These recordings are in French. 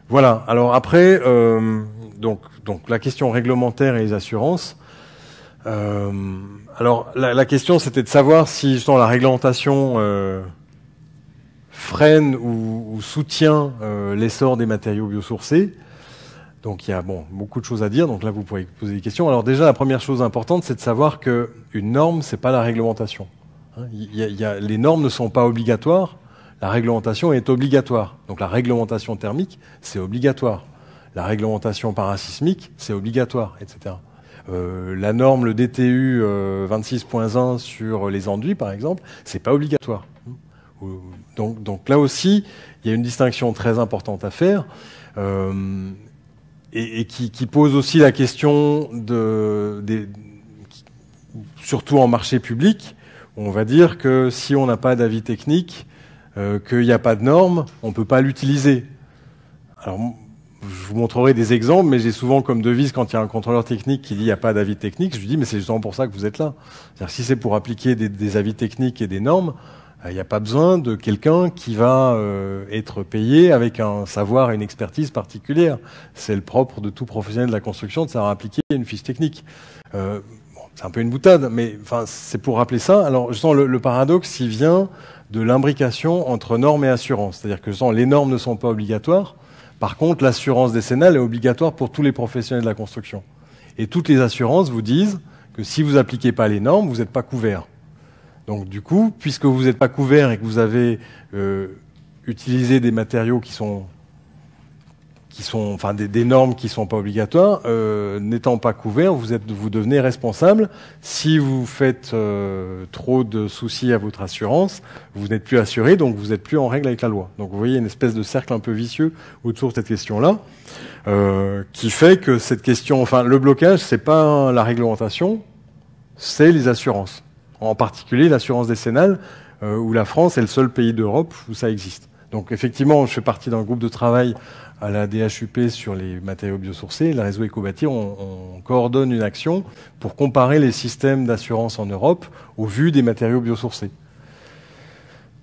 Voilà. Alors après, donc la question réglementaire et les assurances. Alors la question c'était de savoir si justement la réglementation freine ou soutient l'essor des matériaux biosourcés. Donc il y a beaucoup de choses à dire. Donc là vous pourrez poser des questions. Alors déjà la première chose importante c'est de savoir que une norme c'est pas la réglementation. Les normes ne sont pas obligatoires. La réglementation est obligatoire. Donc la réglementation thermique, c'est obligatoire. La réglementation parasismique, c'est obligatoire, etc. La norme, le DTU 26.1 sur les enduits, par exemple, c'est pas obligatoire. Donc là aussi, il y a une distinction très importante à faire et qui pose aussi la question surtout en marché public, on va dire que si on n'a pas d'avis technique, qu'il n'y a pas de normes, on ne peut pas l'utiliser. Alors, je vous montrerai des exemples, mais j'ai souvent comme devise, quand il y a un contrôleur technique qui dit il n'y a pas d'avis technique, je lui dis mais c'est justement pour ça que vous êtes là. C'est-à-dire, si c'est pour appliquer des avis techniques et des normes, il n'y a pas besoin de quelqu'un qui va être payé avec un savoir et une expertise particulière. C'est le propre de tout professionnel de la construction de savoir appliquer une fiche technique. C'est un peu une boutade, mais enfin c'est pour rappeler ça. Alors justement, le paradoxe, il vient de l'imbrication entre normes et assurance. C'est-à-dire que justement, les normes ne sont pas obligatoires. Par contre, l'assurance décennale est obligatoire pour tous les professionnels de la construction. Et toutes les assurances vous disent que si vous n'appliquez pas les normes, vous n'êtes pas couvert. Donc du coup, puisque vous n'êtes pas couvert et que vous avez utilisé des matériaux qui sont enfin des normes qui sont pas obligatoires, n'étant pas couverts, vous devenez responsable. Si vous faites trop de soucis à votre assurance, vous n'êtes plus assuré, donc vous n'êtes plus en règle avec la loi. Donc vous voyez une espèce de cercle un peu vicieux autour de cette question-là, qui fait que cette question, enfin le blocage, c'est pas la réglementation, c'est les assurances. En particulier l'assurance décennale, où la France est le seul pays d'Europe où ça existe. Donc effectivement, je fais partie d'un groupe de travail à la DHUP sur les matériaux biosourcés. Le réseau Ecobâtir, on coordonne une action pour comparer les systèmes d'assurance en Europe au vu des matériaux biosourcés.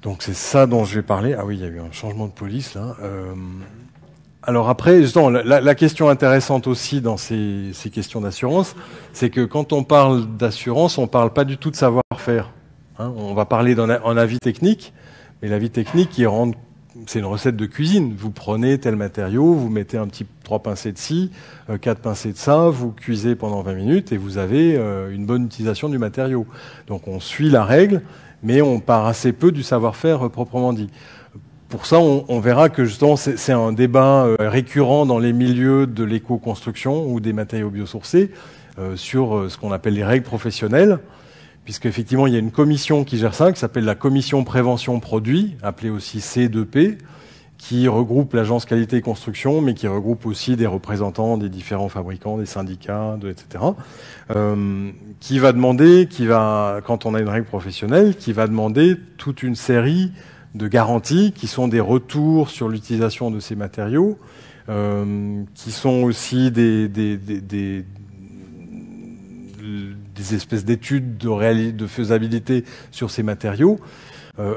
Donc c'est ça dont je vais parler. Ah oui, il y a eu un changement de police là. Alors après, justement, la question intéressante aussi dans ces questions d'assurance, c'est que quand on parle d'assurance, on parle pas du tout de savoir-faire. On va parler en avis technique, mais l'avis technique, c'est une recette de cuisine. Vous prenez tel matériau, vous mettez 3 pincées de ci, 4 pincées de ça, vous cuisez pendant 20 minutes et vous avez une bonne utilisation du matériau. Donc on suit la règle, mais on part assez peu du savoir-faire proprement dit. Pour ça, on verra que justement c'est un débat récurrent dans les milieux de l'éco-construction ou des matériaux biosourcés sur ce qu'on appelle les règles professionnelles, puisqu'effectivement il y a une commission qui gère ça, qui s'appelle la commission prévention produits, appelée aussi C2P, qui regroupe l'agence qualité et construction, mais qui regroupe aussi des représentants des différents fabricants, des syndicats, etc. Qui va demander, quand on a une règle professionnelle, qui va demander toute une série de garanties qui sont des retours sur l'utilisation de ces matériaux, qui sont aussi des espèces d'études de faisabilité sur ces matériaux,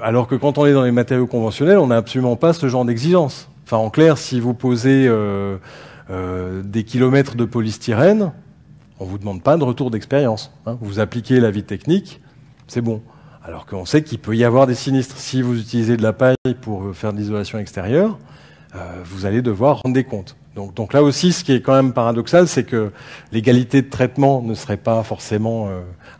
alors que quand on est dans les matériaux conventionnels, on n'a absolument pas ce genre d'exigence. Enfin, en clair, si vous posez des kilomètres de polystyrène, on vous demande pas de retour d'expérience. Vous appliquez l'avis technique, c'est bon. Alors qu'on sait qu'il peut y avoir des sinistres. Si vous utilisez de la paille pour faire de l'isolation extérieure, vous allez devoir rendre des comptes. Donc là aussi, ce qui est quand même paradoxal, c'est que l'égalité de traitement ne serait pas forcément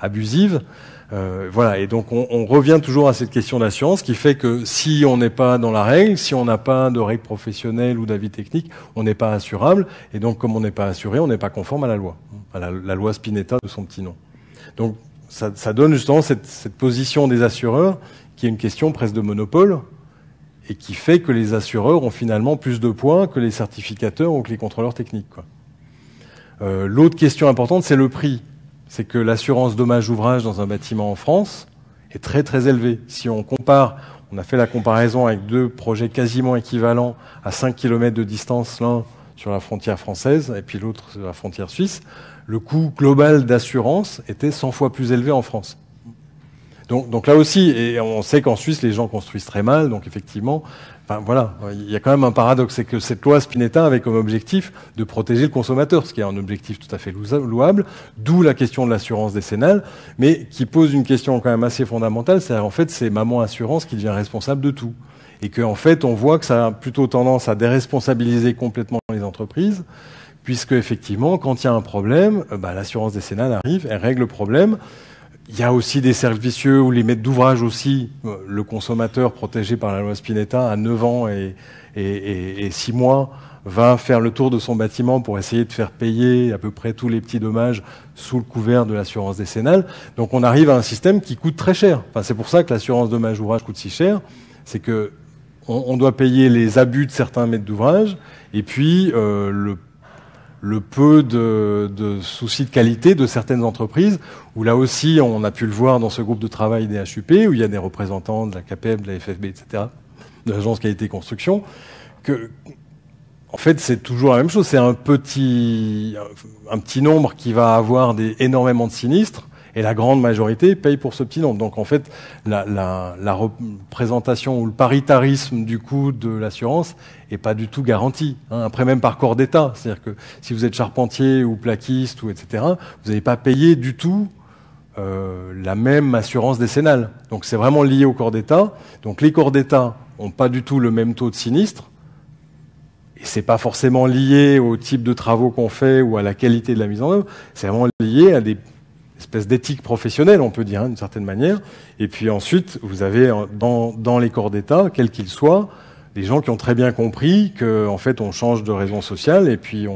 abusive. Voilà. Et donc on revient toujours à cette question d'assurance, qui fait que si on n'est pas dans la règle, si on n'a pas de règle professionnelle ou d'avis technique, on n'est pas assurable. Et donc comme on n'est pas assuré, on n'est pas conforme à la loi, à la loi Spinetta de son petit nom. Donc ça donne justement cette position des assureurs, qui est une question presque de monopole, et qui fait que les assureurs ont finalement plus de points que les certificateurs ou que les contrôleurs techniques, quoi. L'autre question importante, c'est le prix. C'est que l'assurance dommage ouvrage dans un bâtiment en France est très très élevée. Si on compare, on a fait la comparaison avec 2 projets quasiment équivalents à 5 km de distance, l'un sur la frontière française et puis l'autre sur la frontière suisse, le coût global d'assurance était 100 fois plus élevé en France. Donc là aussi, et on sait qu'en Suisse, les gens construisent très mal, donc effectivement, enfin voilà, il y a quand même un paradoxe, c'est que cette loi Spinetta avait comme objectif de protéger le consommateur, ce qui est un objectif tout à fait louable, d'où la question de l'assurance décennale, mais qui pose une question quand même assez fondamentale, c'est-à-dire en fait c'est Maman Assurance qui devient responsable de tout. Et qu'en fait on voit que ça a plutôt tendance à déresponsabiliser complètement les entreprises, puisque effectivement quand il y a un problème, l'assurance décennale arrive, elle règle le problème. Il y a aussi des cercles vicieux où les maîtres d'ouvrage aussi, le consommateur protégé par la loi Spinetta à 9 ans et 6 mois, va faire le tour de son bâtiment pour essayer de faire payer à peu près tous les petits dommages sous le couvert de l'assurance décennale. Donc on arrive à un système qui coûte très cher. Enfin, c'est pour ça que l'assurance dommage ouvrage coûte si cher. C'est que on doit payer les abus de certains maîtres d'ouvrage et puis le peu de soucis de qualité de certaines entreprises, où là aussi, on a pu le voir dans ce groupe de travail des HUP, où il y a des représentants de la CAPEB, de la FFB, etc., de l'Agence Qualité Construction, que, en fait, c'est toujours la même chose. C'est un petit nombre qui va avoir énormément de sinistres, et la grande majorité paye pour ce petit nombre. Donc en fait, la représentation ou le paritarisme du coût de l'assurance est pas du tout garanti. Après, même par corps d'État, c'est-à-dire que si vous êtes charpentier ou plaquiste ou etc., vous n'allez pas payer du tout la même assurance décennale. Donc c'est vraiment lié au corps d'État. Donc les corps d'État n'ont pas du tout le même taux de sinistre. Et c'est pas forcément lié au type de travaux qu'on fait ou à la qualité de la mise en œuvre. C'est vraiment lié à des espèce d'éthique professionnelle, on peut dire, d'une certaine manière. Et puis ensuite, vous avez dans les corps d'État, quels qu'ils soient, des gens qui ont très bien compris que, en fait, on change de raison sociale et puis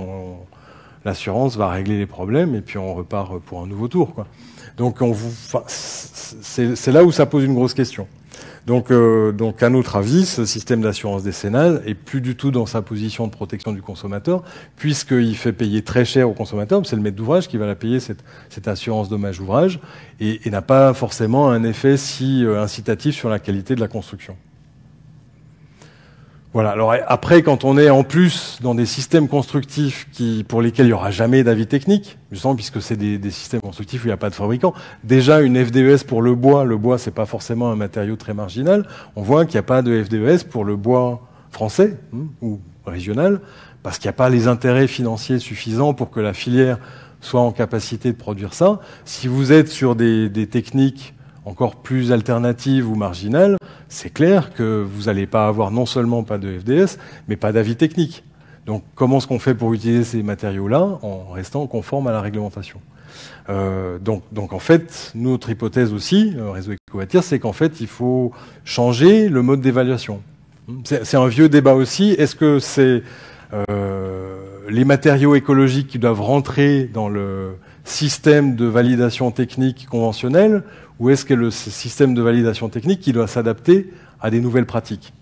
l'assurance va régler les problèmes et puis on repart pour un nouveau tour, quoi. Donc c'est là où ça pose une grosse question. Donc à notre avis, ce système d'assurance décennale est plus du tout dans sa position de protection du consommateur, puisqu'il fait payer très cher au consommateur. C'est le maître d'ouvrage qui va la payer, cette assurance dommage ouvrage, et n'a pas forcément un effet si incitatif sur la qualité de la construction. Voilà. Alors après, quand on est en plus dans des systèmes constructifs pour lesquels il n'y aura jamais d'avis technique, justement puisque c'est des systèmes constructifs où il n'y a pas de fabricant, déjà une FDES pour le bois c'est pas forcément un matériau très marginal. On voit qu'il n'y a pas de FDES pour le bois français ou régional, parce qu'il n'y a pas les intérêts financiers suffisants pour que la filière soit en capacité de produire ça. Si vous êtes sur des techniques encore plus alternatives ou marginales, c'est clair que vous n'allez pas avoir non seulement pas de FDS, mais pas d'avis technique. Donc comment est-ce qu'on fait pour utiliser ces matériaux-là en restant conforme à la réglementation? Donc en fait, notre hypothèse aussi, Réseau Ecovatir, c'est qu'en fait, il faut changer le mode d'évaluation. C'est un vieux débat aussi. Est-ce que c'est les matériaux écologiques qui doivent rentrer dans le système de validation technique conventionnel, ou est-ce que le système de validation technique qui doit s'adapter à des nouvelles pratiques?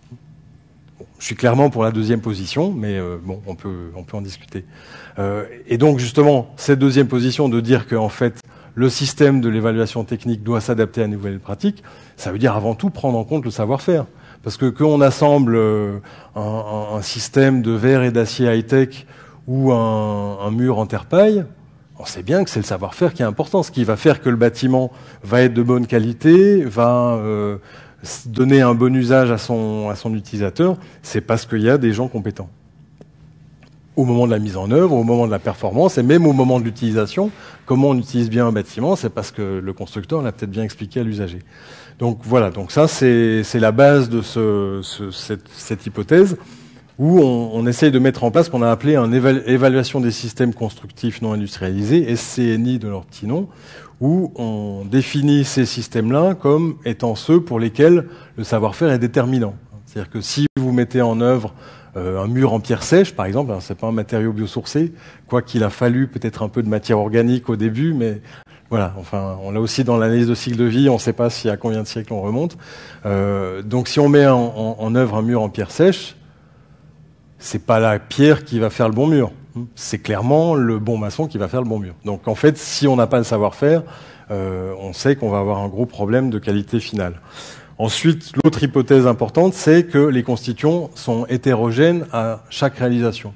Je suis clairement pour la deuxième position, mais on peut en discuter. Et donc justement, cette deuxième position de dire que en fait le système de l'évaluation technique doit s'adapter à de nouvelles pratiques, ça veut dire avant tout prendre en compte le savoir-faire. Parce que quand on assemble un système de verre et d'acier high-tech ou un mur en terre-paille, on sait bien que c'est le savoir-faire qui est important. Ce qui va faire que le bâtiment va être de bonne qualité, va donner un bon usage à son utilisateur, c'est parce qu'il y a des gens compétents. Au moment de la mise en œuvre, au moment de la performance, et même au moment de l'utilisation, comment on utilise bien un bâtiment, c'est parce que le constructeur l'a peut-être bien expliqué à l'usager. Donc voilà, donc ça c'est la base de cette hypothèse, où on essaye de mettre en place ce qu'on a appelé une évaluation des systèmes constructifs non industrialisés, SCNI de leur petit nom, où on définit ces systèmes-là comme étant ceux pour lesquels le savoir-faire est déterminant. C'est-à-dire que si vous mettez en œuvre un mur en pierre sèche, par exemple, c'est pas un matériau biosourcé, quoi qu'il a fallu peut-être un peu de matière organique au début, mais voilà, enfin, on l'a aussi dans l'analyse de cycle de vie, on ne sait pas à combien de siècles on remonte. Donc si on met en œuvre un mur en pierre sèche, c'est pas la pierre qui va faire le bon mur. C'est clairement le bon maçon qui va faire le bon mur. Donc en fait, si on n'a pas le savoir-faire, on sait qu'on va avoir un gros problème de qualité finale. Ensuite, l'autre hypothèse importante, c'est que les constituants sont hétérogènes à chaque réalisation.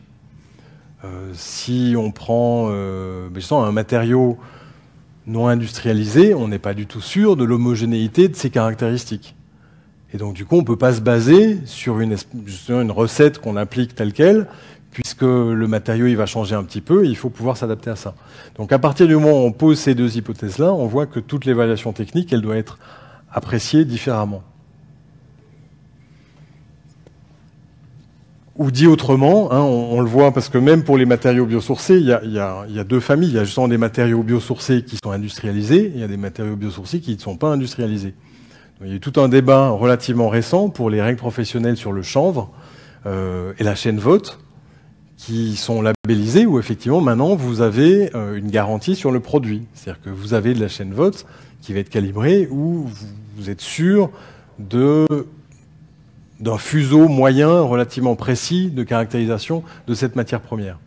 Si on prend un matériau non industrialisé, on n'est pas du tout sûr de l'homogénéité de ses caractéristiques. Et donc, du coup, on ne peut pas se baser sur une recette qu'on applique telle qu'elle, puisque le matériau il va changer un petit peu, et il faut pouvoir s'adapter à ça. Donc, à partir du moment où on pose ces deux hypothèses-là, on voit que toute l'évaluation technique, elle doit être appréciée différemment. Ou dit autrement, hein, on le voit parce que même pour les matériaux biosourcés, il y a deux familles. Il y a justement des matériaux biosourcés qui sont industrialisés, et il y a des matériaux biosourcés qui ne sont pas industrialisés. Il y a eu tout un débat relativement récent pour les règles professionnelles sur le chanvre et la chaîne vote, qui sont labellisés, où effectivement maintenant vous avez une garantie sur le produit. C'est-à-dire que vous avez de la chaîne vote qui va être calibrée, où vous êtes sûr d'un fuseau moyen relativement précis de caractérisation de cette matière première.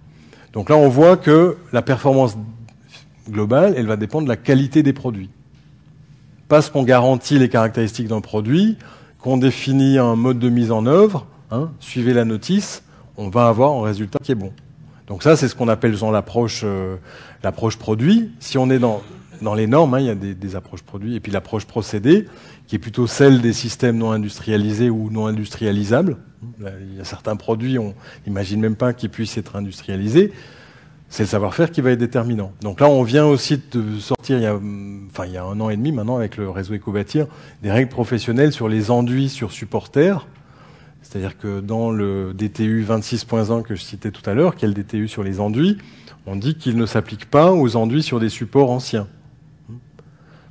Donc là, on voit que la performance globale, elle va dépendre de la qualité des produits. Parce qu'on garantit les caractéristiques d'un produit, qu'on définit un mode de mise en œuvre, hein, suivez la notice, on va avoir un résultat qui est bon. Donc ça, c'est ce qu'on appelle l'approche produit. Si on est dans les normes, hein, il y a des approches produits, et puis l'approche procédé, qui est plutôt celle des systèmes non industrialisés ou non industrialisables. Là, il y a certains produits, on n'imagine même pas qu'ils puissent être industrialisés. C'est le savoir-faire qui va être déterminant. Donc là, on vient aussi de sortir, il y a 1 an et demi maintenant, avec le réseau Ecobâtir, des règles professionnelles sur les enduits sur support terre. C'est-à-dire que dans le DTU 26.1 que je citais tout à l'heure, qui est le DTU sur les enduits, on dit qu'il ne s'applique pas aux enduits sur des supports anciens.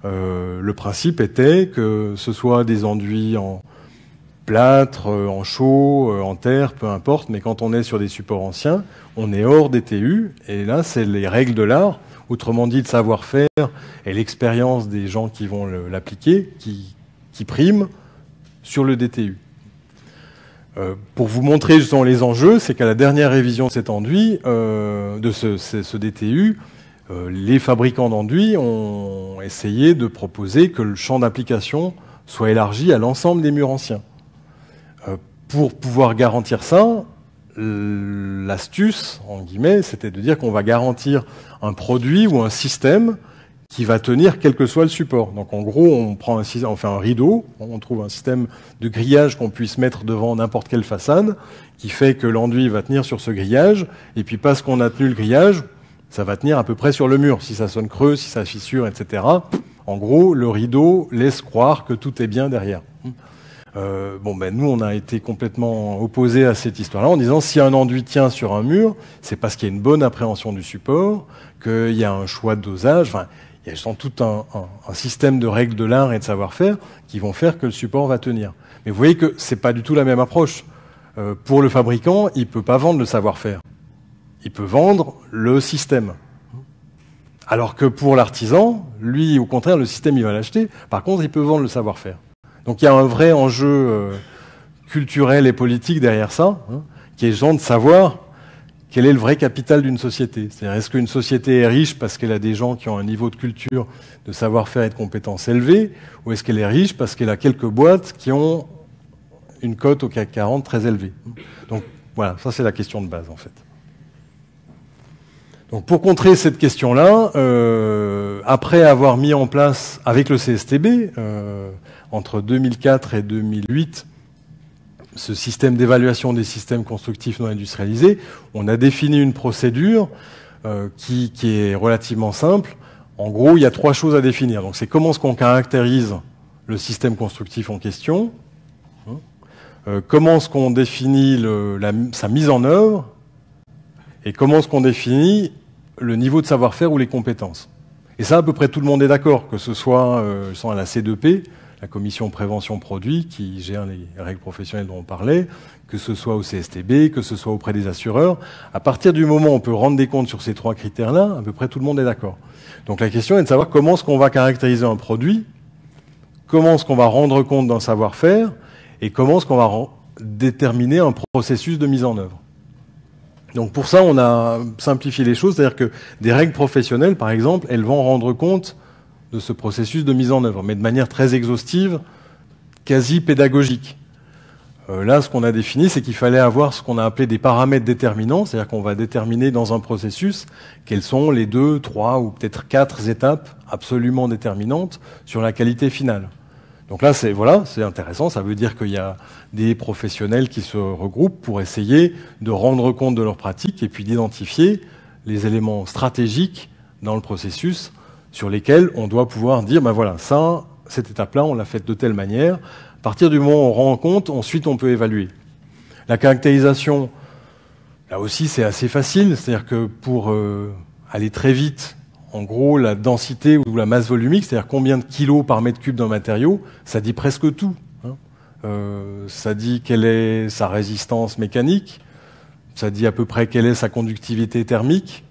Le principe était que ce soit des enduits en plâtre, en chaux, en terre, peu importe, mais quand on est sur des supports anciens, on est hors DTU, et là, c'est les règles de l'art, autrement dit, le savoir-faire et l'expérience des gens qui vont l'appliquer, qui priment sur le DTU. Pour vous montrer justement les enjeux, c'est qu'à la dernière révision de cet enduit, de ce DTU, les fabricants d'enduits ont essayé de proposer que le champ d'application soit élargi à l'ensemble des murs anciens. Pour pouvoir garantir ça, l'astuce, en guillemets, c'était de dire qu'on va garantir un produit ou un système qui va tenir quel que soit le support. Donc en gros, on fait un rideau, on trouve un système de grillage qu'on puisse mettre devant n'importe quelle façade, qui fait que l'enduit va tenir sur ce grillage, et puis parce qu'on a tenu le grillage, ça va tenir à peu près sur le mur. Si ça sonne creux, si ça fissure, etc. En gros, le rideau laisse croire que tout est bien derrière. Nous, on a été complètement opposés à cette histoire-là, en disant si un enduit tient sur un mur, c'est parce qu'il y a une bonne appréhension du support, qu'il y a un choix de dosage, enfin, il y a tout un système de règles de l'art et de savoir-faire qui vont faire que le support va tenir. Mais vous voyez que c'est pas du tout la même approche. Pour le fabricant, il peut pas vendre le savoir-faire. Il peut vendre le système. Alors que pour l'artisan, lui, au contraire, le système, il va l'acheter. Par contre, il peut vendre le savoir-faire. Donc il y a un vrai enjeu culturel et politique derrière ça, hein, qui est genre de savoir quel est le vrai capital d'une société. C'est-à-dire, est-ce qu'une société est riche parce qu'elle a des gens qui ont un niveau de culture, de savoir-faire et de compétences élevés, ou est-ce qu'elle est riche parce qu'elle a quelques boîtes qui ont une cote au CAC 40 très élevée. Donc voilà, ça c'est la question de base en fait. Donc pour contrer cette question-là, après avoir mis en place avec le CSTB, entre 2004 et 2008, ce système d'évaluation des systèmes constructifs non industrialisés, on a défini une procédure qui est relativement simple. En gros, il y a 3 choses à définir. Donc c'est comment est-ce qu'on caractérise le système constructif en question, comment est-ce qu'on définit sa mise en œuvre, et comment est-ce qu'on définit le niveau de savoir-faire ou les compétences. Et ça, à peu près tout le monde est d'accord, que ce soit à la C2P, la commission prévention produits, qui gère les règles professionnelles dont on parlait, que ce soit au CSTB, que ce soit auprès des assureurs. À partir du moment où on peut rendre des comptes sur ces 3 critères-là, à peu près tout le monde est d'accord. Donc la question est de savoir comment est-ce qu'on va caractériser un produit, comment est-ce qu'on va rendre compte d'un savoir-faire, et comment est-ce qu'on va déterminer un processus de mise en œuvre. Donc pour ça, on a simplifié les choses, c'est-à-dire que des règles professionnelles, par exemple, elles vont rendre compte de ce processus de mise en œuvre, mais de manière très exhaustive, quasi pédagogique. Là, ce qu'on a défini, c'est qu'il fallait avoir ce qu'on a appelé des paramètres déterminants, c'est-à-dire qu'on va déterminer dans un processus quelles sont les 2, 3 ou peut-être 4 étapes absolument déterminantes sur la qualité finale. Donc là, c'est intéressant, ça veut dire qu'il y a des professionnels qui se regroupent pour essayer de rendre compte de leurs pratiques et puis d'identifier les éléments stratégiques dans le processus sur lesquels on doit pouvoir dire, ben voilà, ça, cette étape-là, on l'a faite de telle manière. À partir du moment où on rend compte, ensuite on peut évaluer. La caractérisation, là aussi c'est assez facile, c'est-à-dire que pour aller très vite, en gros la densité ou la masse volumique, c'est-à-dire combien de kilos par mètre cube d'un matériau, ça dit presque tout. Ça dit quelle est sa résistance mécanique, ça dit à peu près quelle est sa conductivité thermique.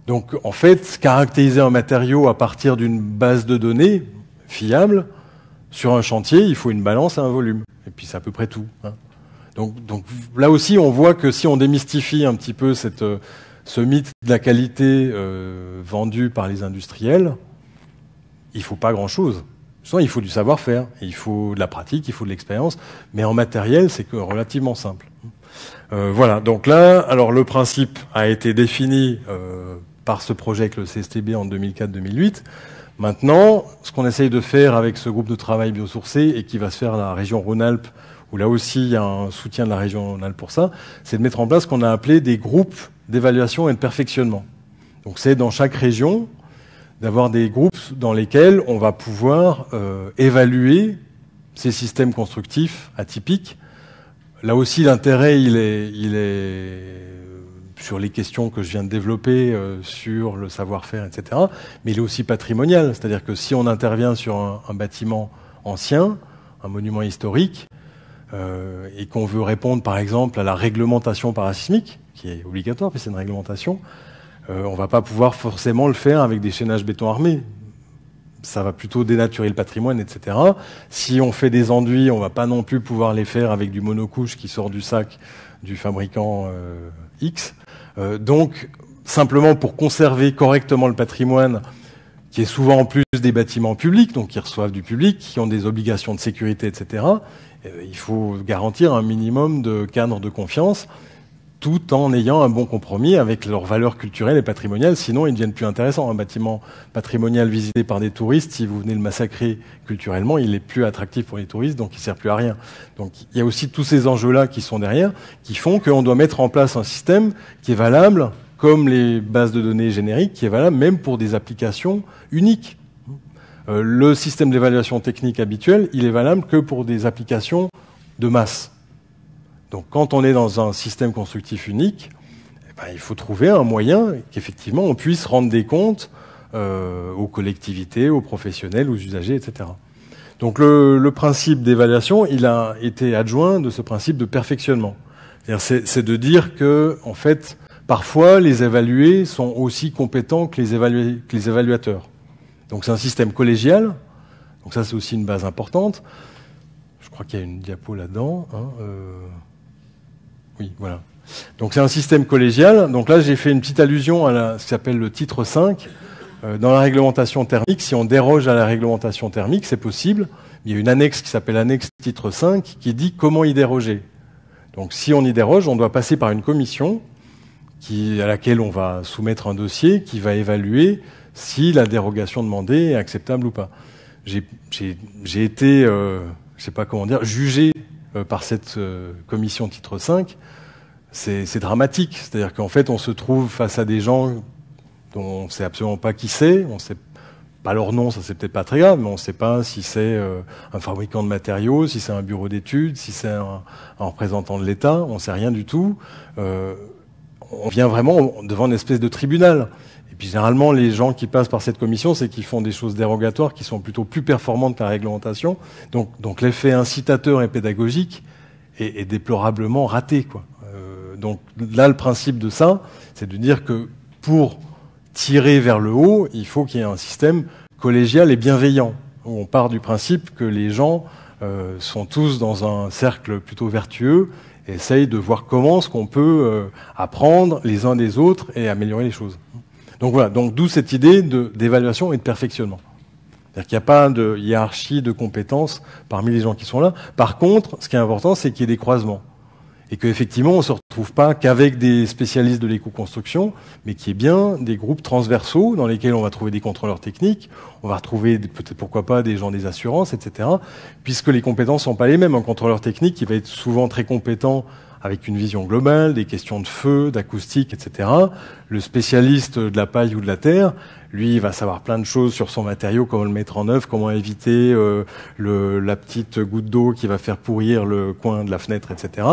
Donc en fait, caractériser un matériau à partir d'une base de données fiable, sur un chantier, il faut une balance et un volume. Et puis c'est à peu près tout. Donc là aussi, on voit que si on démystifie un petit peu ce mythe de la qualité vendu par les industriels, il faut pas grand-chose. Il faut du savoir-faire, il faut de la pratique, il faut de l'expérience, mais en matériel, c'est relativement simple. Voilà, donc là, alors le principe a été défini par ce projet avec le CSTB en 2004-2008. Maintenant, ce qu'on essaye de faire avec ce groupe de travail biosourcé et qui va se faire dans la région Rhône-Alpes, où là aussi il y a un soutien de la région Rhône-Alpes pour ça, c'est de mettre en place ce qu'on a appelé des groupes d'évaluation et de perfectionnement. Donc c'est dans chaque région d'avoir des groupes dans lesquels on va pouvoir évaluer ces systèmes constructifs atypiques. Là aussi, l'intérêt, il est sur les questions que je viens de développer, sur le savoir-faire, etc. Mais il est aussi patrimonial, c'est-à-dire que si on intervient sur un bâtiment ancien, un monument historique, et qu'on veut répondre, par exemple, à la réglementation parasismique, qui est obligatoire, puis c'est une réglementation, on va pas pouvoir forcément le faire avec des chaînages béton armés. Ça va plutôt dénaturer le patrimoine, etc. Si on fait des enduits, on va pas non plus pouvoir les faire avec du monocouche qui sort du sac du fabricant X. Donc, simplement pour conserver correctement le patrimoine, qui est souvent en plus des bâtiments publics, donc qui reçoivent du public, qui ont des obligations de sécurité, etc., il faut garantir un minimum de cadre de confiance, tout en ayant un bon compromis avec leurs valeurs culturelles et patrimoniales, sinon ils ne deviennent plus intéressants. Un bâtiment patrimonial visité par des touristes, si vous venez le massacrer culturellement, il est plus attractif pour les touristes, donc il ne sert plus à rien. Donc il y a aussi tous ces enjeux-là qui sont derrière, qui font qu'on doit mettre en place un système qui est valable, comme les bases de données génériques, qui est valable même pour des applications uniques. Le système d'évaluation technique habituel, il est valable que pour des applications de masse. Donc quand on est dans un système constructif unique, il faut trouver un moyen qu'effectivement on puisse rendre des comptes aux collectivités, aux professionnels, aux usagers, etc. Donc le principe d'évaluation, il a été adjoint de ce principe de perfectionnement. C'est de dire que, en fait, parfois les évalués sont aussi compétents que les évaluateurs. Donc c'est un système collégial, donc ça c'est aussi une base importante. Je crois qu'il y a une diapo là-dedans. Oui, voilà. Donc c'est un système collégial. Donc là, j'ai fait une petite allusion à ce qui s'appelle le titre 5. Dans la réglementation thermique, si on déroge à la réglementation thermique, c'est possible. Il y a une annexe qui s'appelle annexe titre 5 qui dit comment y déroger. Donc si on y déroge, on doit passer par une commission à laquelle on va soumettre un dossier qui va évaluer si la dérogation demandée est acceptable ou pas. J'ai été, je sais pas comment dire, jugé par cette commission titre 5, c'est dramatique. C'est-à-dire qu'en fait, on se trouve face à des gens dont on ne sait absolument pas qui c'est, on ne sait pas leur nom, ça c'est peut-être pas très grave, mais on ne sait pas si c'est un fabricant de matériaux, si c'est un bureau d'études, si c'est un représentant de l'État, on ne sait rien du tout. On vient vraiment devant une espèce de tribunal. Et puis généralement, les gens qui passent par cette commission, c'est qu'ils font des choses dérogatoires qui sont plutôt plus performantes que la réglementation. Donc l'effet incitateur et pédagogique est déplorablement raté, quoi. Donc là, le principe de ça, c'est de dire que pour tirer vers le haut, il faut qu'il y ait un système collégial et bienveillant, où on part du principe que les gens sont tous dans un cercle plutôt vertueux et essayent de voir comment est-ce qu'on peut apprendre les uns des autres et améliorer les choses. Donc voilà, donc d'où cette idée d'évaluation et de perfectionnement. C'est-à-dire qu'il n'y a pas de hiérarchie de compétences parmi les gens qui sont là. Par contre, ce qui est important, c'est qu'il y ait des croisements. Et qu'effectivement, on ne se retrouve pas qu'avec des spécialistes de l'éco-construction, mais qu'il y ait bien des groupes transversaux dans lesquels on va trouver des contrôleurs techniques, on va retrouver peut-être pourquoi pas des gens des assurances, etc. Puisque les compétences sont pas les mêmes. Un contrôleur technique, il va être souvent très compétent avec une vision globale, des questions de feu, d'acoustique, etc. Le spécialiste de la paille ou de la terre, lui, il va savoir plein de choses sur son matériau, comment le mettre en œuvre, comment éviter la petite goutte d'eau qui va faire pourrir le coin de la fenêtre, etc.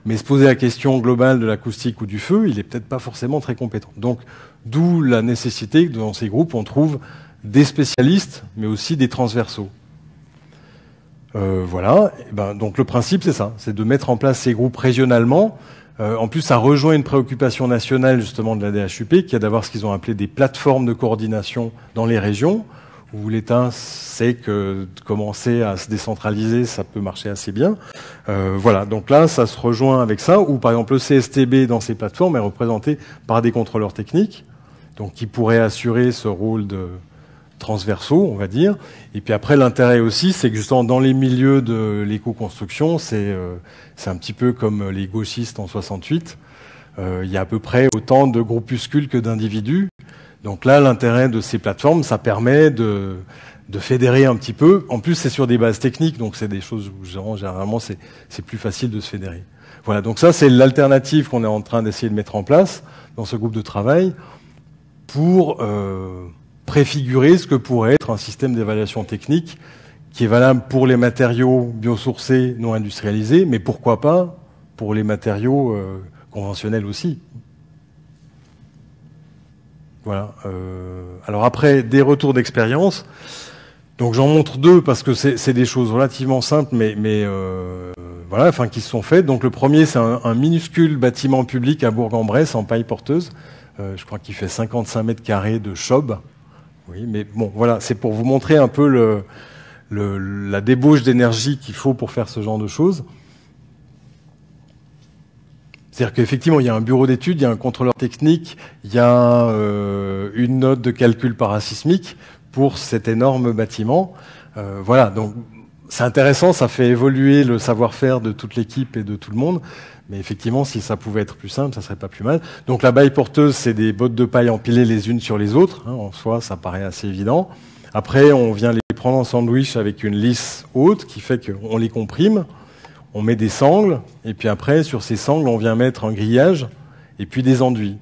Mais se poser la question globale de l'acoustique ou du feu, il est peut-être pas forcément très compétent. Donc, d'où la nécessité que dans ces groupes, on trouve des spécialistes, mais aussi des transversaux. Voilà. Et ben, donc le principe, c'est ça, c'est de mettre en place ces groupes régionalement. En plus, ça rejoint une préoccupation nationale justement de la DHUP, qui est d'avoir ce qu'ils ont appelé des plateformes de coordination dans les régions, où l'État sait que de commencer à se décentraliser, ça peut marcher assez bien. Voilà, donc là, ça se rejoint avec ça, où par exemple le CSTB dans ces plateformes est représenté par des contrôleurs techniques, donc qui pourraient assurer ce rôle de transversaux, on va dire. Et puis après, l'intérêt aussi, c'est que justement dans les milieux de l'éco-construction, c'est un petit peu comme les gauchistes en 68. Il y a à peu près autant de groupuscules que d'individus. Donc là, l'intérêt de ces plateformes, ça permet de fédérer un petit peu. En plus, c'est sur des bases techniques, donc c'est des choses où généralement c'est plus facile de se fédérer. Voilà, donc ça, c'est l'alternative qu'on est en train d'essayer de mettre en place dans ce groupe de travail pour préfigurer ce que pourrait être un système d'évaluation technique qui est valable pour les matériaux biosourcés non industrialisés, mais pourquoi pas pour les matériaux conventionnels aussi. Voilà. Alors après, des retours d'expérience. Donc j'en montre deux parce que c'est des choses relativement simples, mais voilà, enfin qui se sont faites. Donc le premier, c'est un minuscule bâtiment public à Bourg-en-Bresse en paille porteuse. Je crois qu'il fait 55 mètres carrés de chobe. Oui, mais bon, voilà, c'est pour vous montrer un peu la débauche d'énergie qu'il faut pour faire ce genre de choses. C'est-à-dire qu'effectivement, il y a un bureau d'études, il y a un contrôleur technique, il y a une note de calcul parasismique pour cet énorme bâtiment. Voilà, donc c'est intéressant, ça fait évoluer le savoir-faire de toute l'équipe et de tout le monde. Mais effectivement, si ça pouvait être plus simple, ça serait pas plus mal. Donc la baille porteuse, c'est des bottes de paille empilées les unes sur les autres. En soi, ça paraît assez évident. Après, on vient les prendre en sandwich avec une lisse haute qui fait qu'on les comprime. On met des sangles. Et puis après, sur ces sangles, on vient mettre un grillage et puis des enduits.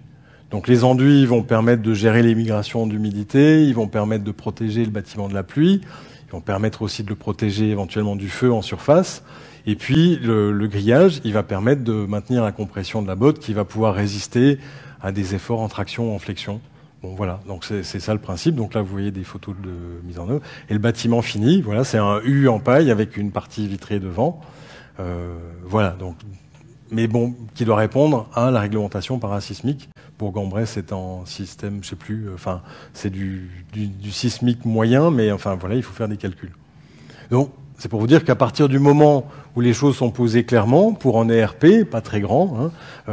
Donc les enduits vont permettre de gérer les migrations d'humidité. Ils vont permettre de protéger le bâtiment de la pluie. Ils vont permettre aussi de le protéger éventuellement du feu en surface. Et puis, le grillage, il va permettre de maintenir la compression de la botte qui va pouvoir résister à des efforts en traction ou en flexion. Bon, voilà. Donc, c'est ça le principe. Donc là, vous voyez des photos de mise en œuvre. Et le bâtiment fini, voilà, c'est un U en paille avec une partie vitrée devant. Voilà. Donc, mais bon, qui doit répondre à la réglementation parasismique. Bourg-en-Bresse, c'est en système, je sais plus, enfin, c'est du sismique moyen, mais enfin, voilà, il faut faire des calculs. Donc, c'est pour vous dire qu'à partir du moment où les choses sont posées clairement, pour un ERP, pas très grand, hein,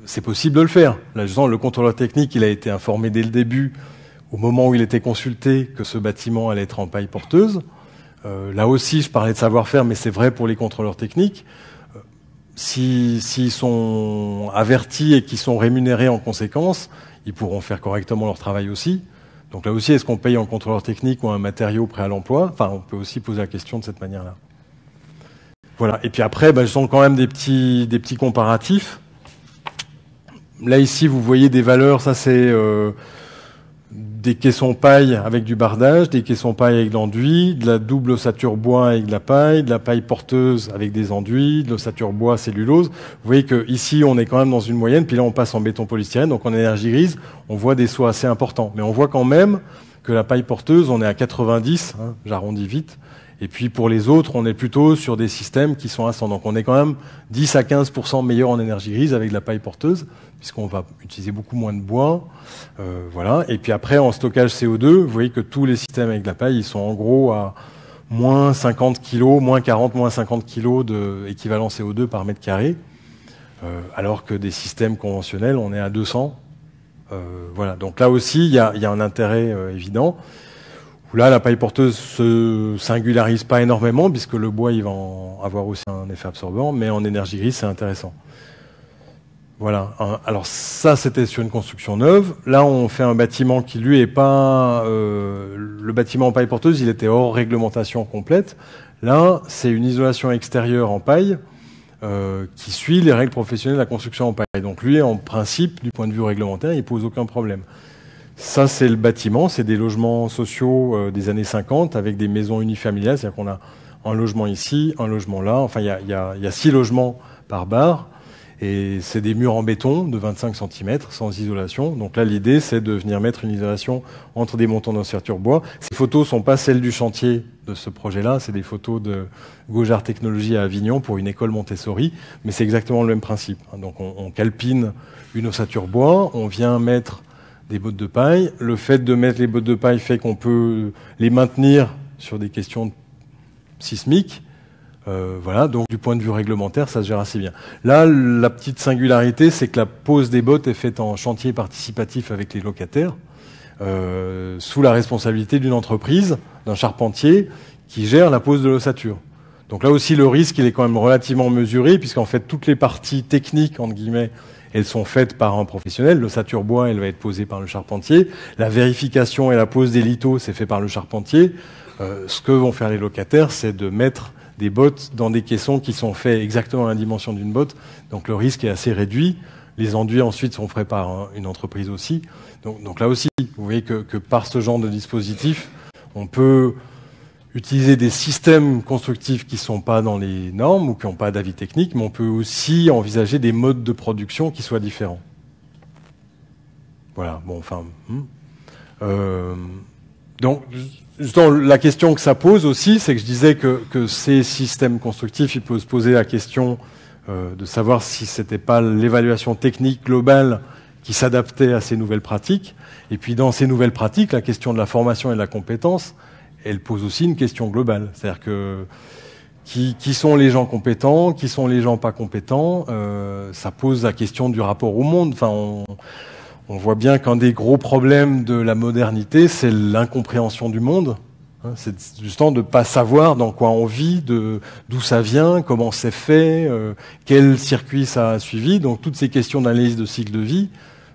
c'est possible de le faire. Là, justement, le contrôleur technique, il a été informé dès le début, au moment où il était consulté, que ce bâtiment allait être en paille porteuse. Là aussi, je parlais de savoir-faire, mais c'est vrai pour les contrôleurs techniques. S'ils sont avertis et qu'ils sont rémunérés en conséquence, ils pourront faire correctement leur travail aussi. Donc là aussi, est-ce qu'on paye un contrôleur technique ou un matériau prêt à l'emploi? Enfin, on peut aussi poser la question de cette manière-là. Voilà. Et puis après, je sens quand même des petits comparatifs. Là, ici, vous voyez des valeurs. Ça, c'est des caissons paille avec du bardage, des caissons paille avec de l'enduit, de la double ossature bois avec de la paille porteuse avec des enduits, de l'ossature bois cellulose. Vous voyez que ici on est quand même dans une moyenne, puis là on passe en béton polystyrène, donc en énergie grise, on voit des sauts assez importants. Mais on voit quand même que la paille porteuse, on est à 90, hein, j'arrondis vite, et puis pour les autres, on est plutôt sur des systèmes qui sont ascendants. Donc on est quand même 10 à 15% meilleur en énergie grise avec de la paille porteuse, puisqu'on va utiliser beaucoup moins de bois. Voilà. Et puis après, en stockage CO2, vous voyez que tous les systèmes avec de la paille, ils sont en gros à moins 50 kg, moins 40, moins 50 kg d'équivalent CO2 par mètre carré, alors que des systèmes conventionnels, on est à 200. Voilà. Donc là aussi, il y a un intérêt évident. Là, la paille porteuse se singularise pas énormément, puisque le bois, il va avoir aussi un effet absorbant, mais en énergie grise, c'est intéressant. Voilà. Alors ça, c'était sur une construction neuve. Là, on fait un bâtiment qui, lui, est pas... le bâtiment en paille porteuse, il était hors réglementation complète. Là, c'est une isolation extérieure en paille qui suit les règles professionnelles de la construction en paille. Donc lui, en principe, du point de vue réglementaire, il pose aucun problème. Ça, c'est le bâtiment. C'est des logements sociaux des années 50 avec des maisons unifamiliales. C'est-à-dire qu'on a un logement ici, un logement là. Enfin, il y a 6 logements par bar. Et c'est des murs en béton de 25 cm sans isolation. Donc là, l'idée, c'est de venir mettre une isolation entre des montants d'ossature bois. Ces photos sont pas celles du chantier de ce projet-là. C'est des photos de Gaujard Technologies à Avignon pour une école Montessori. Mais c'est exactement le même principe. Donc on calpine une ossature bois. On vient mettre des bottes de paille. Le fait de mettre les bottes de paille fait qu'on peut les maintenir sur des questions sismiques. Voilà, donc du point de vue réglementaire, ça se gère assez bien. Là, la petite singularité, c'est que la pose des bottes est faite en chantier participatif avec les locataires, sous la responsabilité d'une entreprise, d'un charpentier, qui gère la pose de l'ossature. Donc là aussi, le risque, il est quand même relativement mesuré, puisqu'en fait, toutes les parties techniques, entre guillemets, elles sont faites par un professionnel. L'ossature bois, elle va être posée par le charpentier. La vérification et la pose des lithos, c'est fait par le charpentier. Ce que vont faire les locataires, c'est de mettre des bottes dans des caissons qui sont faits exactement à la dimension d'une botte. Donc le risque est assez réduit. Les enduits ensuite sont faits par une entreprise aussi. Donc là aussi, vous voyez que par ce genre de dispositif, on peut utiliser des systèmes constructifs qui ne sont pas dans les normes ou qui n'ont pas d'avis technique, mais on peut aussi envisager des modes de production qui soient différents. Voilà, bon, enfin... donc, justement, la question que ça pose aussi, c'est que je disais que ces systèmes constructifs, il peut se poser la question de savoir si c'était pas l'évaluation technique globale qui s'adaptait à ces nouvelles pratiques. Et puis dans ces nouvelles pratiques, la question de la formation et de la compétence, elle pose aussi une question globale. C'est-à-dire que qui sont les gens compétents, qui sont les gens pas compétents, ça pose la question du rapport au monde. Enfin, on voit bien qu'un des gros problèmes de la modernité, c'est l'incompréhension du monde. C'est justement de ne pas savoir dans quoi on vit, d'où ça vient, comment c'est fait, quel circuit ça a suivi. Donc toutes ces questions d'analyse de cycle de vie,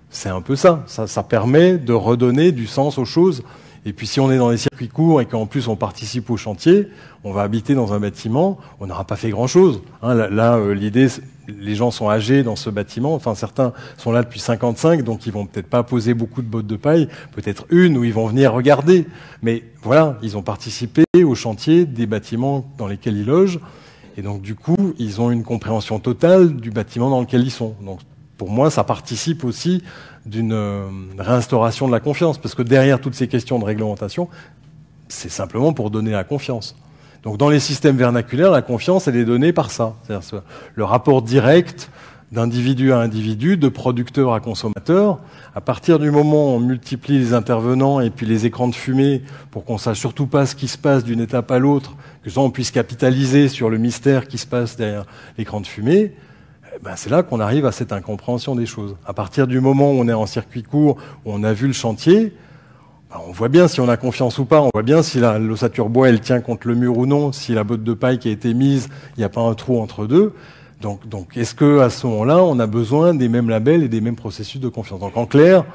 c'est un peu ça. Ça permet de redonner du sens aux choses. Et puis si on est dans les circuits courts et qu'en plus on participe au chantier, on va habiter dans un bâtiment, on n'aura pas fait grand-chose. Là, l'idée, les gens sont âgés dans ce bâtiment, enfin certains sont là depuis 55, donc ils vont peut-être pas poser beaucoup de bottes de paille, peut-être une où ils vont venir regarder. Mais voilà, ils ont participé au chantier des bâtiments dans lesquels ils logent, et donc du coup, ils ont une compréhension totale du bâtiment dans lequel ils sont. Donc pour moi, ça participe aussi d'une réinstauration de la confiance, parce que derrière toutes ces questions de réglementation, c'est simplement pour donner la confiance. Donc dans les systèmes vernaculaires, la confiance, elle est donnée par ça. C'est-à-dire le rapport direct d'individu à individu, de producteur à consommateur. À partir du moment où on multiplie les intervenants et puis les écrans de fumée pour qu'on sache surtout pas ce qui se passe d'une étape à l'autre, que ça on puisse capitaliser sur le mystère qui se passe derrière l'écran de fumée, c'est là qu'on arrive à cette incompréhension des choses. À partir du moment où on est en circuit court, où on a vu le chantier, on voit bien si on a confiance ou pas, on voit bien si l'ossature bois elle tient contre le mur ou non, si la botte de paille qui a été mise, il n'y a pas un trou entre deux. Donc est-ce que à ce moment-là, on a besoin des mêmes labels et des mêmes processus de confiance? Donc en clair,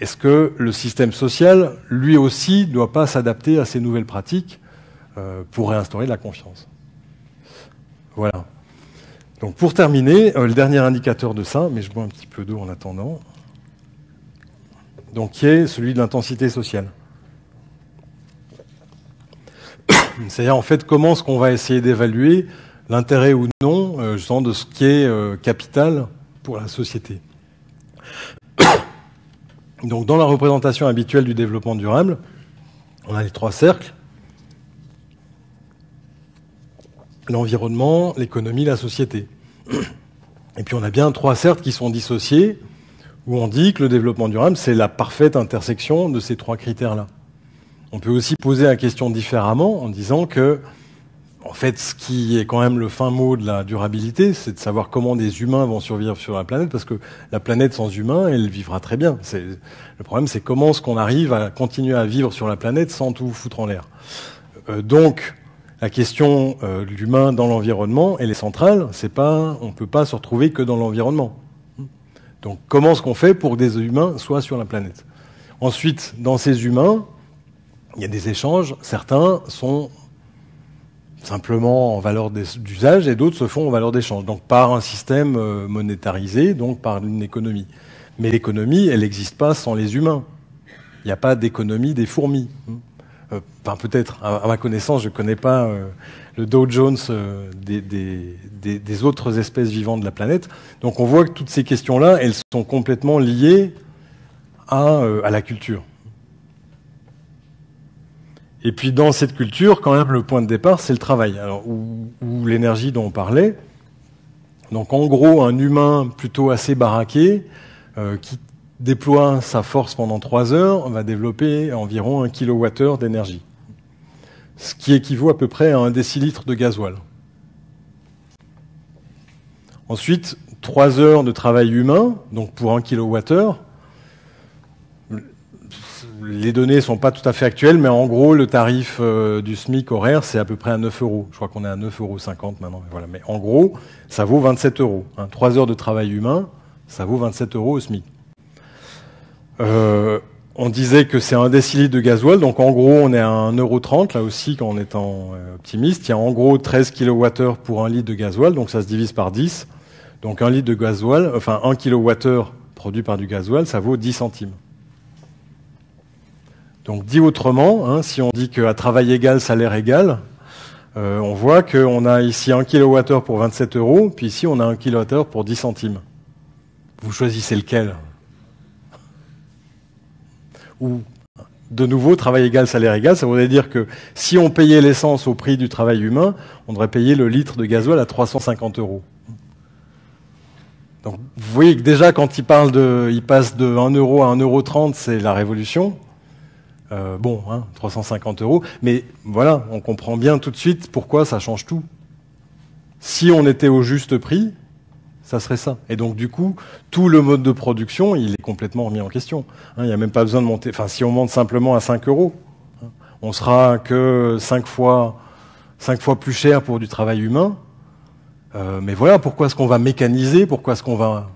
est-ce que le système social, lui aussi, ne doit pas s'adapter à ces nouvelles pratiques pour réinstaurer la confiance? Voilà. Donc pour terminer, le dernier indicateur de ça, mais je bois un petit peu d'eau en attendant, donc qui est celui de l'intensité sociale. C'est-à-dire en fait comment est-ce qu'on va essayer d'évaluer l'intérêt ou non justement de ce qui est capital pour la société. Donc dans la représentation habituelle du développement durable, on a les 3 cercles: l'environnement, l'économie, la société. Et puis on a bien 3 cercles qui sont dissociés, où on dit que le développement durable, c'est la parfaite intersection de ces 3 critères-là. On peut aussi poser la question différemment en disant que, En fait, ce qui est quand même le fin mot de la durabilité, c'est de savoir comment des humains vont survivre sur la planète, parce que la planète sans humains, elle vivra très bien. Le problème, c'est comment est-ce qu'on arrive à continuer à vivre sur la planète sans tout foutre en l'air. Donc, la question de l'humain dans l'environnement, elle est centrale. On peut pas se retrouver que dans l'environnement. Donc, comment est-ce qu'on fait pour que des humains soient sur la planète? Ensuite, dans ces humains, il y a des échanges. Certains sont simplement en valeur d'usage et d'autres se font en valeur d'échange. Donc par un système monétarisé, donc par une économie. Mais l'économie, elle n'existe pas sans les humains. Il n'y a pas d'économie des fourmis. Enfin peut-être, à ma connaissance, je ne connais pas le Dow Jones des autres espèces vivantes de la planète. Donc on voit que toutes ces questions-là, elles sont complètement liées à la culture. Et puis dans cette culture, quand même, le point de départ, c'est le travail, alors, ou l'énergie dont on parlait. Donc en gros, un humain plutôt assez baraqué, qui déploie sa force pendant 3 heures, va développer environ 1 kWh d'énergie. Ce qui équivaut à peu près à 1 décilitre de gasoil. Ensuite, 3 heures de travail humain, donc pour 1 kWh. Les données ne sont pas tout à fait actuelles, mais en gros, le tarif du SMIC horaire, c'est à peu près à 9 euros. Je crois qu'on est à 9,50 € maintenant. Voilà. Mais en gros, ça vaut 27 €. 3 heures de travail humain, ça vaut 27 € au SMIC. On disait que c'est 1 décilitre de gasoil, donc en gros, on est à 1,30 € là aussi, en étant optimiste. Il y a en gros 13 kWh pour 1 litre de gasoil, donc ça se divise par 10. Donc 1 litre de gasoil, enfin 1 kWh produit par du gasoil, ça vaut 10 centimes. Donc dit autrement, si on dit qu'à travail égal, salaire égal, on voit qu'on a ici 1 kWh pour 27 €, puis ici on a 1 kWh pour 10 centimes. Vous choisissez lequel? Ou, de nouveau, travail égal, salaire égal, ça voudrait dire que si on payait l'essence au prix du travail humain, on devrait payer le litre de gasoil à 350 €. Donc vous voyez que déjà quand il passe de 1 € à 1,30 €, c'est la révolution. 350 €. Mais voilà, on comprend bien tout de suite pourquoi ça change tout. Si on était au juste prix, ça serait ça. Et donc du coup, tout le mode de production, il est complètement remis en question. Il n'y a même pas besoin de monter. Enfin, si on monte simplement à 5 €, on sera que 5 fois plus cher pour du travail humain. Mais voilà, pourquoi est-ce qu'on va mécaniser? Pourquoi est-ce qu'on va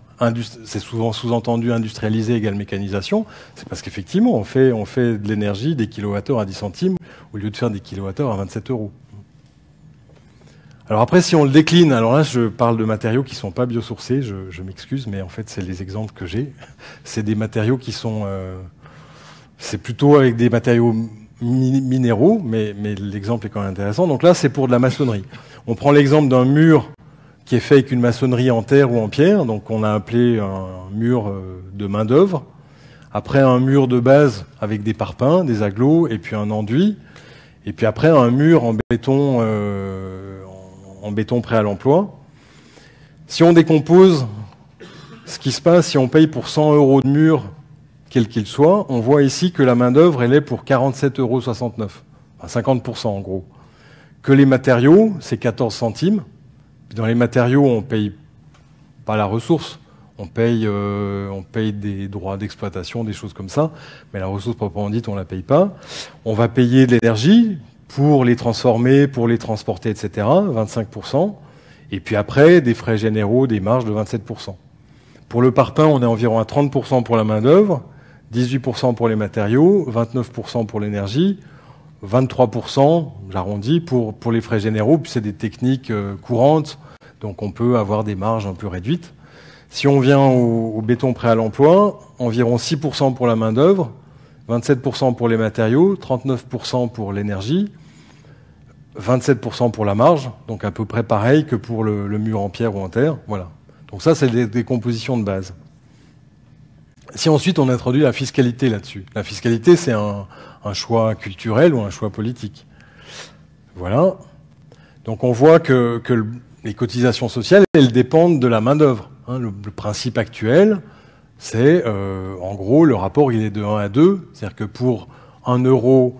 c'est souvent sous-entendu industrialiser égale mécanisation, c'est parce qu'effectivement, on fait de l'énergie, des kilowattheures à 10 centimes, au lieu de faire des kilowattheures à 27 €. Alors après, si on le décline, alors là, je parle de matériaux qui ne sont pas biosourcés, je m'excuse, mais en fait, c'est les exemples que j'ai. C'est des matériaux qui sont... c'est plutôt avec des matériaux minéraux, mais l'exemple est quand même intéressant. Donc là, c'est pour de la maçonnerie. On prend l'exemple d'un mur qui est fait avec une maçonnerie en terre ou en pierre, donc on a appelé un mur de main-d'œuvre. Après, un mur de base avec des parpaings, des agglos, et puis un enduit. Et puis après, un mur en béton prêt à l'emploi. Si on décompose ce qui se passe, si on paye pour 100 € de mur, quel qu'il soit, on voit ici que la main-d'œuvre, elle est pour 47,69 €. Enfin, 50% en gros. Que les matériaux, c'est 14 centimes. Dans les matériaux, on paye pas la ressource, on paye des droits d'exploitation, des choses comme ça, mais la ressource proprement dite, on la paye pas. On va payer de l'énergie pour les transformer, pour les transporter, etc., 25%. Et puis après, des frais généraux, des marges de 27%. Pour le parpaing, on est environ à 30% pour la main-d'œuvre, 18% pour les matériaux, 29% pour l'énergie, 23%, j'arrondis, pour les frais généraux, puis c'est des techniques courantes, donc on peut avoir des marges un peu réduites. Si on vient au béton prêt à l'emploi, environ 6% pour la main-d'œuvre, 27% pour les matériaux, 39% pour l'énergie, 27% pour la marge, donc à peu près pareil que pour le mur en pierre ou en terre. Voilà. Donc ça, c'est des compositions de base. Si ensuite on introduit la fiscalité là-dessus, la fiscalité, c'est un choix culturel ou un choix politique. Voilà. Donc on voit que les cotisations sociales, elles dépendent de la main-d'œuvre. Le principe actuel, c'est en gros le rapport il est de 1 à 2, c'est-à-dire que pour 1 €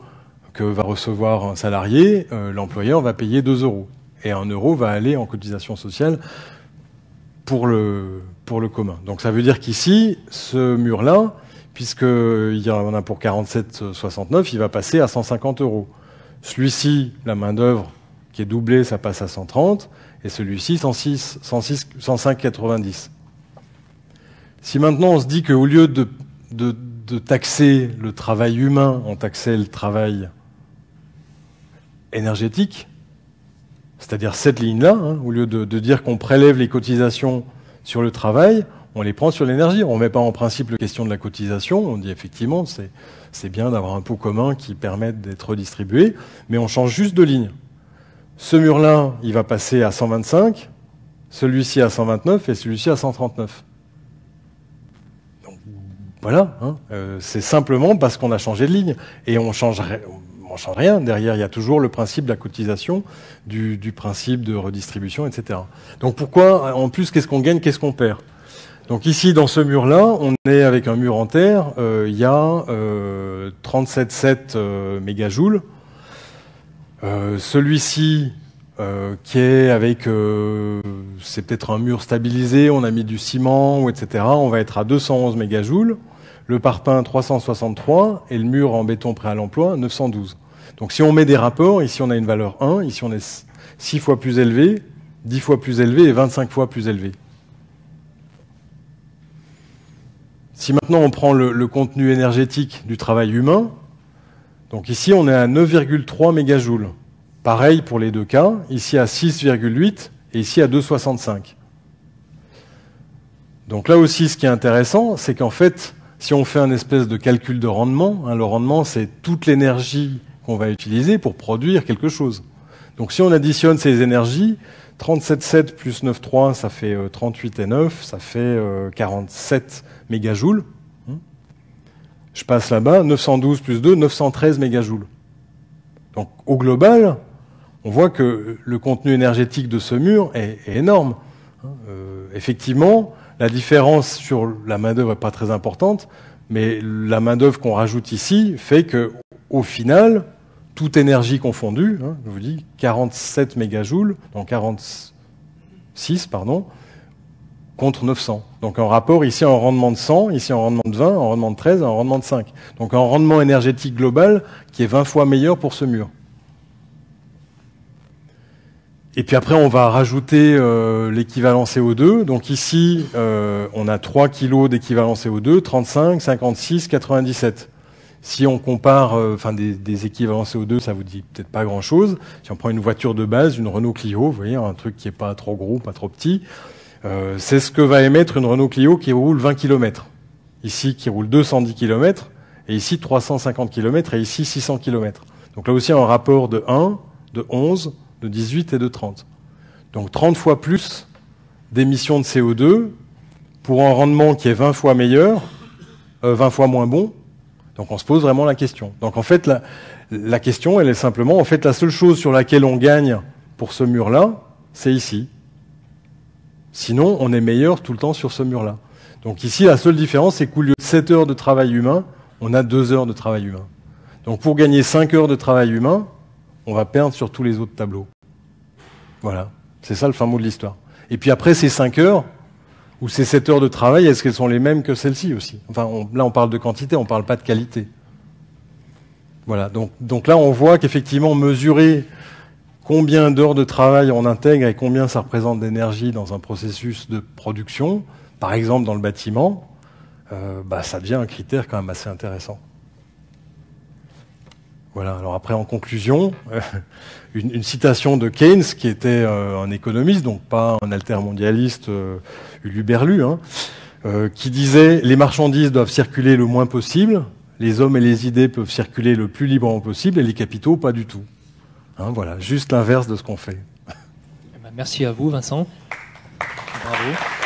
que va recevoir un salarié, l'employeur va payer 2 €. Et 1 € va aller en cotisation sociale pour le commun. Donc ça veut dire qu'ici, ce mur-là, puisqu'il y en a pour 47,69, il va passer à 150 €. Celui-ci, la main-d'œuvre qui est doublée, ça passe à 130, et celui-ci, 105,90. Si maintenant on se dit qu'au lieu de taxer le travail humain, on taxait le travail énergétique, c'est-à-dire cette ligne-là, au lieu de dire qu'on prélève les cotisations sur le travail, on les prend sur l'énergie. On ne met pas en principe la question de la cotisation, on dit effectivement c'est bien d'avoir un pot commun qui permette d'être redistribué, mais on change juste de ligne. Ce mur-là, il va passer à 125, celui-ci à 129 et celui-ci à 139. Donc, voilà, c'est simplement parce qu'on a changé de ligne. Et on change rien. Derrière, il y a toujours le principe de la cotisation, du principe de redistribution, etc. Donc pourquoi, en plus, qu'est-ce qu'on gagne, qu'est-ce qu'on perd? Donc ici, dans ce mur-là, on est avec un mur en terre, il y a 37,7 mégajoules. Celui-ci, qui est avec, c'est peut-être un mur stabilisé, on a mis du ciment, etc. On va être à 211 mégajoules. Le parpaing 363 et le mur en béton prêt à l'emploi 912. Donc si on met des rapports, ici on a une valeur 1, ici on est 6 fois plus élevé, 10 fois plus élevé et 25 fois plus élevé. Si maintenant on prend le contenu énergétique du travail humain, donc ici on est à 9,3 mégajoules. Pareil pour les deux cas, ici à 6,8 et ici à 2,65. Donc là aussi ce qui est intéressant, c'est qu'en fait, si on fait un espèce de calcul de rendement, le rendement c'est toute l'énergie qu'on va utiliser pour produire quelque chose. Donc si on additionne ces énergies, 37,7 plus 9,3, ça fait 38,9, ça fait 47 mégajoules. Je passe là-bas, 912 plus 2, 913 mégajoules. Donc au global, on voit que le contenu énergétique de ce mur est énorme. Effectivement, la différence sur la main-d'œuvre n'est pas très importante, mais la main-d'œuvre qu'on rajoute ici fait que, au final, toute énergie confondue, je vous dis 47 mégajoules, donc 46, pardon, contre 900. Donc un rapport ici en rendement de 100, ici en rendement de 20, en rendement de 13, en rendement de 5. Donc un rendement énergétique global qui est 20 fois meilleur pour ce mur. Et puis après, on va rajouter l'équivalent CO2. Donc ici, on a 3 kg d'équivalent CO2, 35, 56, 97. Si on compare des équivalents CO2, ça vous dit peut-être pas grand-chose. Si on prend une voiture de base, une Renault Clio, vous voyez, un truc qui est pas trop gros, pas trop petit, c'est ce que va émettre une Renault Clio qui roule 20 km. Ici, qui roule 210 km, et ici 350 km, et ici 600 km. Donc là aussi, un rapport de 1, de 11, de 18 et de 30. Donc 30 fois plus d'émissions de CO2 pour un rendement qui est 20 fois meilleur, 20 fois moins bon. Donc on se pose vraiment la question. Donc en fait, la question, elle est simplement, en fait, la seule chose sur laquelle on gagne pour ce mur-là, c'est ici. Sinon, on est meilleur tout le temps sur ce mur-là. Donc ici, la seule différence, c'est qu'au lieu de 7 heures de travail humain, on a 2 heures de travail humain. Donc pour gagner 5 heures de travail humain, on va perdre sur tous les autres tableaux. Voilà, c'est ça le fin mot de l'histoire. Et puis après, ces 5 heures, ou ces 7 heures de travail, est-ce qu'elles sont les mêmes que celles-ci aussi? Enfin, là, on parle de quantité, on ne parle pas de qualité. Voilà, donc là, on voit qu'effectivement, mesurer combien d'heures de travail on intègre et combien ça représente d'énergie dans un processus de production, par exemple dans le bâtiment, ça devient un critère quand même assez intéressant. Voilà, alors après, en conclusion, une citation de Keynes, qui était un économiste, donc pas un altermondialiste huluberlu, qui disait « Les marchandises doivent circuler le moins possible, les hommes et les idées peuvent circuler le plus librement possible, et les capitaux, pas du tout. » Voilà, juste l'inverse de ce qu'on fait. Merci à vous, Vincent. Bravo.